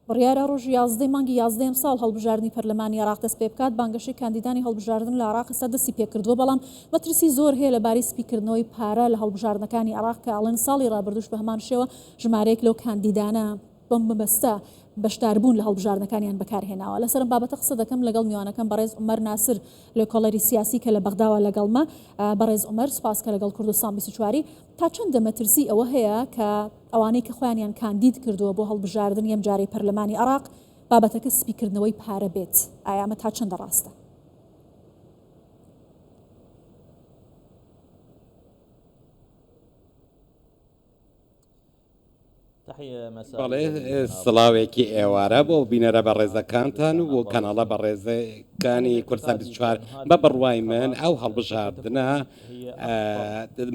بڕیارە ڕۆژ 11 مانگی 11 ساڵ هەڵبژاردننی پەرلەمانی عراق دەست پێ بکات بانگەشەی کاندیدانی هەڵبژاردن لە عراق ئێستا دەستی پێکردووە بەڵام مەترسی زۆر هەیە لەبارەی سپیکردنەوەی پارە لە هەڵبژاردنەکانی عراق کە ئاڵێن ساڵی ڕابردوش بە هەمان شێوە ژمارەیەک لەو کاندیدانە بەم مەبەستە بەشداربوون لە هەڵبژاردنەکانیان بەکارهێناوە لەسەرم بابەتە قسە دەکەم لەگەڵ میوانەکەم بەڕێز عومەر ناسر لە کۆڵەری سیاسی کە لە بەغداوە لەگەڵمە بەڕێز عومەر سپاس کە لەگەڵ کوردستان 24 تا چەندە مەترسی ئەوە هەیە کە ئەوانەی کە خۆیانیان کاندید کردووە بۆ هەڵبژاردن یەم جارەی پەرلەمانی عراق بابەتەکە سپیکردنەوەی پارە بێت ئایا ئەمە تا چەندە ڕاستە؟ بەڵێ سڵاوێکی ئێوارە بۆ بینەرە بە ڕێزەکانتان و بۆ کەناڵە بە ڕێزەکانی کوردستان 24 بە بڕوای من ئەو هەڵبژاردنە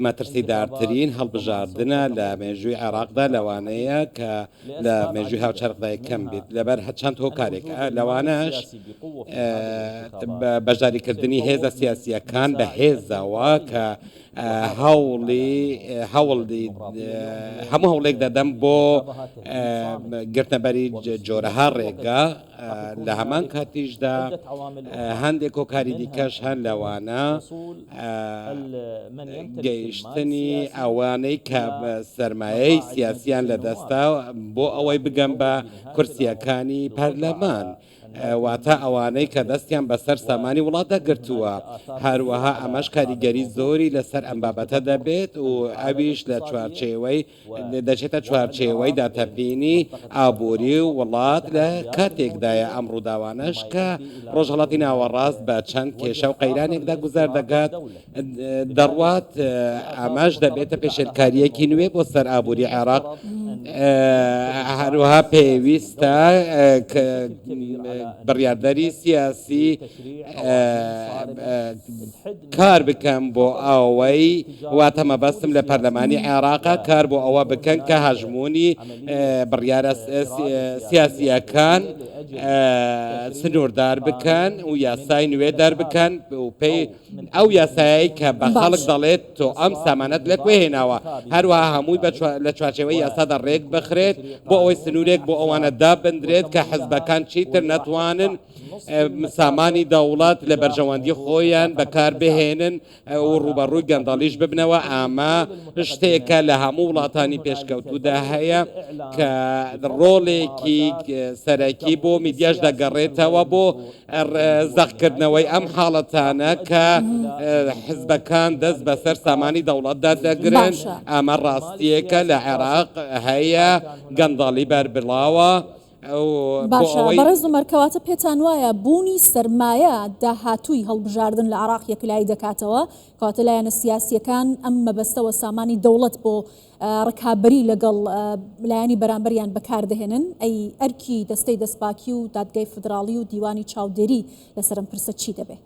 مەترسی دارترین هەڵبژاردنە لە مێژووی عێراقدا لەوانەیە کە لە مێژووی هاوچەرخدا کەم بێت لەبەر چەند هۆکارێک لەوانەش بەشداریکردنی هێزە سیاسیەکان بە هێزەوە کە هەموو هەوڵێک دەدەم بۆ گرتنەبەری جۆرەها ڕێگە لە هەمان کاتیشدا هەندێک کۆکاری دیکەش هەن لەوانە گەیشتنی ئەوانەی کە سەرمایەی سیاسیان لەدەستا بۆ ئەوەی بگەم بە کورسیەکانی پەرلەمان واتە ئەوانەی کە دەستیان بەسەر سامانی وڵاتە گرتووە هەروەها ئەمەش کاریگەری زۆری لەسەر ئەم بابەتە دەبێت و ئەویش لە چوارچێوەی دەچێتە چوارچێوەی داتەبینی ئابووری و وڵات لە کاتێکدایە ئەم ڕووداوانەش کە ڕۆژهەڵاتی ناوەڕاست بە چەند کێشە و قەیرانێکدا گوزار دەکات دەڕوات ئەمەش دەبێتە پێشێلکاریەکی نوێ بۆ سەر ئابووری عێراق هەروەها پێویستە بڕیاردەری سیاسی کار بکەم بۆ ئەوەی واتە مەبەستم لە پەرلەمانی عێراقا کار بۆ ئەوە بکەن کە هەژمونی بڕیارە سیاسیەکان سنووردار بکەن و یاسای نوێ دەربکەن و پێی ئەو یاسایی کە بە خەڵک دەڵێت تۆ ئەم سامانەت لەکوێ هێناوە هەروەها هەمووی لە چوارچێوەی یاسادا ڕێک بخرێت بۆ ئەوەی سنوورێک بۆ ئەوانە دابدرێت کە حزبەکان چیتر نەتوانن سامانی دەوڵات لە بەرژەوەندی خۆیان بەکار بهێنن و ڕوبەڕووی گەندەڵیش ببنەوە ئاما شتێکە لە هەموو وڵاتانی پێشکەوتوودا هەیە کە ڕۆڵێکی سەرەکی بۆ میدیاش دەگەڕێتەوە بۆ زەخکردنەوەی ئەم حاڵەتانە کە حزبەکان دەست بەسەر سامانی دەوڵەتدا دەگرن ئەمە ڕاستیەکە لە عێراق هەیە گەندەڵی بەربڵاوە باشە بەڕێز عومەر پێتان وایە بوونی سەرمایە داهاتووی هەڵبژاردن لە عراق یەکلایی دەکاتەوە کەواتە لایەنە سیاسیەکان ئەم مەبەستەوە سامانی دەوڵەت بۆ ڕکابەری لەگەڵ لایەنی بەرامبەریان بەکاردەهێنن ئەی ئەرکی دەستەی دەستپاکی و دادگای فدراڵی و دیوانی چاودێری لەسەرم پرسە چی دەبێت؟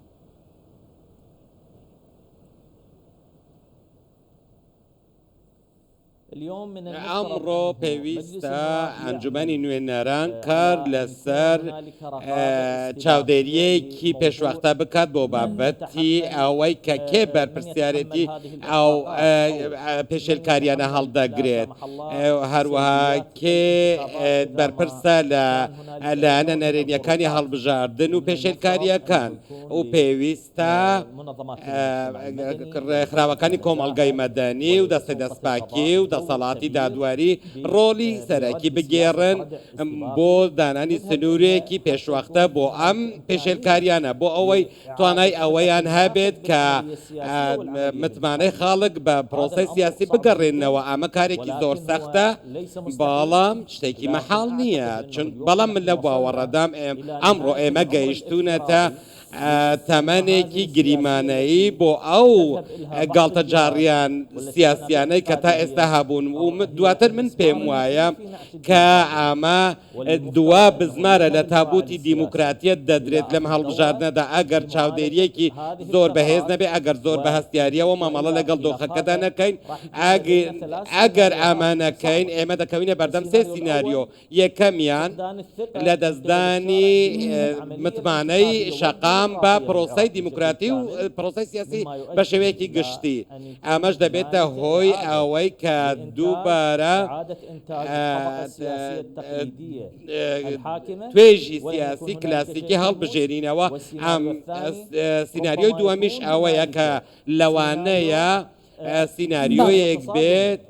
ئەمڕۆ پێویستە ئەنجومەنی نوێنەران کار لەسەر چاودێریەکی پێشوەختە بکات بۆ بابەتی ئەوەی کە کێ بەرپرسیارەتی ئەو پێشێلکاریانە هەڵدەگرێت هەروەها کێ بەرپرسە لەلایەنە نەرێنیەکانی هەڵبژاردن و پێشێلکاریەکان و پێویستە خراوەکانی کۆمەڵگەی مەدەنی و دەستەی دەستپاکی و دەسەڵاتی دادواری ڕۆلی سەرەکی بگێڕن بۆ دانانی سنوورێکی پێشوەختە بۆ ئەم پێشێلکاریانە بۆ ئەوەی توانای ئەوەیان هەبێت کە متمانەی خاڵک بە پرۆسەی سیاسی بگەڕێنەوە ئەمە کارێکی زۆر سەختە بەڵام شتێکی مەحاڵ نییە بەڵام من لە باوەڕەدام ئەمڕۆ ئێمە گەیشتوونەتە تەمەنێکی گریمانەیی بۆ ئەو گاڵتە جاڕیان سیاسیانەی کە تا ئێستا هەبوون و دواتر من پێم وایە کە ئەمە دوا بزمارە لە تابوتی دیموکراتیەت دەدرێت لەم هەڵبژاردنەدا ئەگەر چاودێریەکی زۆر بەهێز نەبێ ئەگەر زۆر بە هەستیاریەوە مامەڵە لەگەڵ دۆخەکەدا نەکەین ئەگەر ئەمە نەکەین ئێمە دەکەوینە بەردەم سێ سیناریۆ یەکەمیان لە دەستدانی متمانەی شەقام بەڵام بە پرۆسەی دیموکراتی و پرۆسەی سیاسی بە شێوەیەکی گشتی ئەمەش دەبێتە هۆی ئەوەی کە دووبارە توێژی سیاسی کلاسیکی هەڵبژێرینەوە. ئەم سیناریۆی دووەمیش ئەوەیە کە لەوانەیە سیناریۆیەک بێت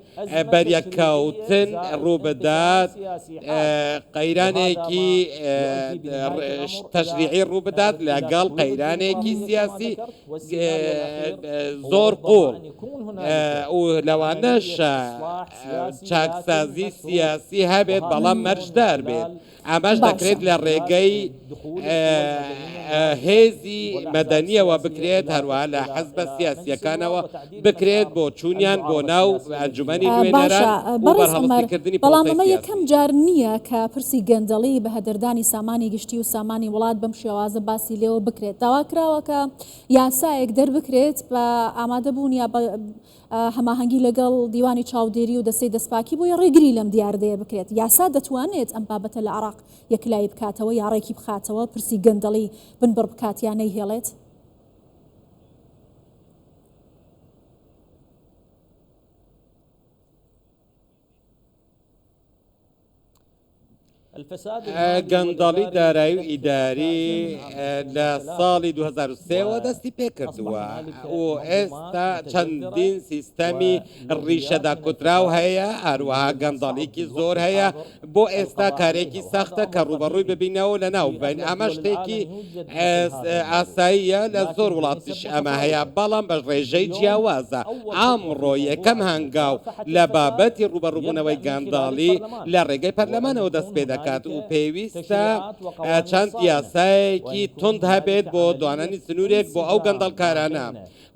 بەریەکەوتن ڕووبدات قەیرانێکی تەشریعی ڕووبدات لەگەڵ قەیرانێکی سیاسی زۆر قوڵ و لەوانەش چاکسازی سیاسی هەبێت بەڵام مەرجدار بێت. ئەمەش دەکرێت لە ڕێگەی هێزی مەدەنیەوە بکرێت، هەروەها لە حەزبە سیاسیەکانەوە بکرێت بۆ چوونیان بۆ ناو ئەنجومەنی نوێنەران و بەرهەڵگرتنی بەڵام ئەمە یەکەم جار نییە کە پرسی گەندەڵی بە هەدەردانی سامانی گشتی و سامانی وڵات بەم شێوازە باسی لێەوە بکرێت. داوا کراوە کە یاسایەک دەربکرێت بە ئامادەبوون یا هەماهەنگی لەگەڵ دیوانی چاودێری و دەستەی دەستپاکی بۆی ڕێگری لەم دیاردەیە بکرێت. یاسا دەتوانێت ئەم بابەتە لە عێراق یەکلایی بکاتەوە یا ڕێکی بخاتەوە پرسی گەندەڵی بنبڕ بکاتیانەی هێڵێت؟ گەندەڵی دارایی و ئیداری لە ساڵی 2003ەوە دەستی پێکردووە و ئێستا چەندین سیستەمی ڕیشەدا کوتراو هەیە، هەروەها گەندەڵێکی زۆر هەیە. بۆ ئێستا کارێکی سەختە کە ڕوبەڕووی ببینەوە لە ناو بین. ئەمە شتێکی ئاساییە لە زۆر وڵاتیش ئەمە هەیە، بەڵام بە ڕێژەی جیاوازە. ئەمڕۆ یەکەم هەنگاو لە بابەتی ڕوبەڕووبوونەوەی گەندەڵی لە ڕێگەی پەرلەمانەوە دەست پێ دەکات و پێویستە چەند یاسایەکی تند هەبێت بۆ دوانانی سنوورێک بۆ ئەو گەندەڵکارانە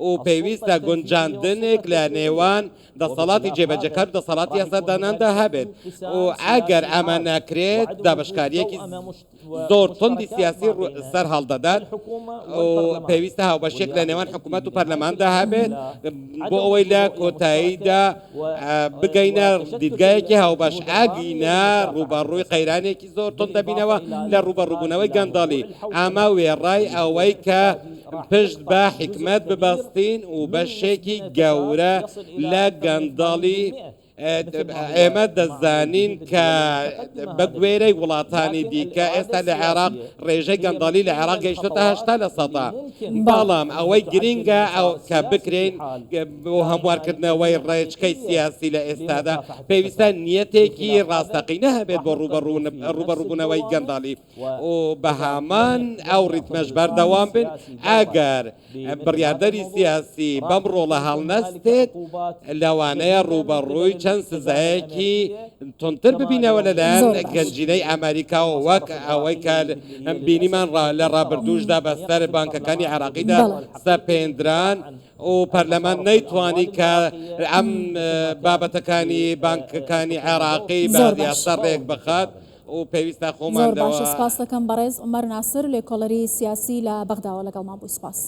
و پێویستە گونجاندنێک لە نێوان دەسەڵاتی جێبەجەکار و دەسەڵاتی یاساداناندا هەبێت و ئەگەر ئەمە نەکرێت دابشکاریەکی زۆر تندی سیاسی سەر هەڵدەدات و پێویستە هاوبەشێک لە نێوان حکوومەت و پەرلەماندا هەبێت بۆ ئەوەی لە کۆتاییدا بگەینە دیدگایەکی هاوبەش ئاگینە ڕوبەڕووی قەیرانێکی زۆر تند دەبینەوە لە ڕوبەڕووبوونەوەی گەندەڵی. ئەمە وێڕای ئەوەی کە پشت بە حکمت ببەستین و بەشێکی گەورە لە گەندەڵی ئێمە دەزانین کە بە گوێرەی وڵاتانی دیکە ئێستا لە عێراق ڕێژەی گەندەڵی لە عێراق گەیشتۆتە 80%. بەڵام ئەوەی گرینگە ئەو کە بکرێن بۆ هەموارکردنەوەی ڕێچکەی سیاسی لە ئێستادا پێویستە نیەتێکی ڕاستەقینە هەبێت بۆ ڕوبەڕووبوونەوەی گەندەڵی و بە هامان ئەو ڕیتمەش بەردەوام بن. ئەگەر بڕیاردەری سیاسی بەم ڕۆڵە هەڵنەستێت لەوانەیە ڕوبەڕووی چەند سزایەکی تونتر ببینەوە لەلایەن گەنجینەی ئەمریکا و وەک ئەوەی کە بینیمان لە ڕابردووشدا بەسەر بانکەکانی عێراقیدا سەپێندران و پەرلەمان نەیتوانی کە ئەم بابەتەکانی بانکەکانی عێراقی بە یاسا ڕێک بخات و پێویستە خۆماندەوە. زۆر باشە، سپاس دەکەم بەڕێز عومەر ناسر، لێکۆڵەری سیاسی لە بەغداوە لەگەڵمان بووی. سپاس.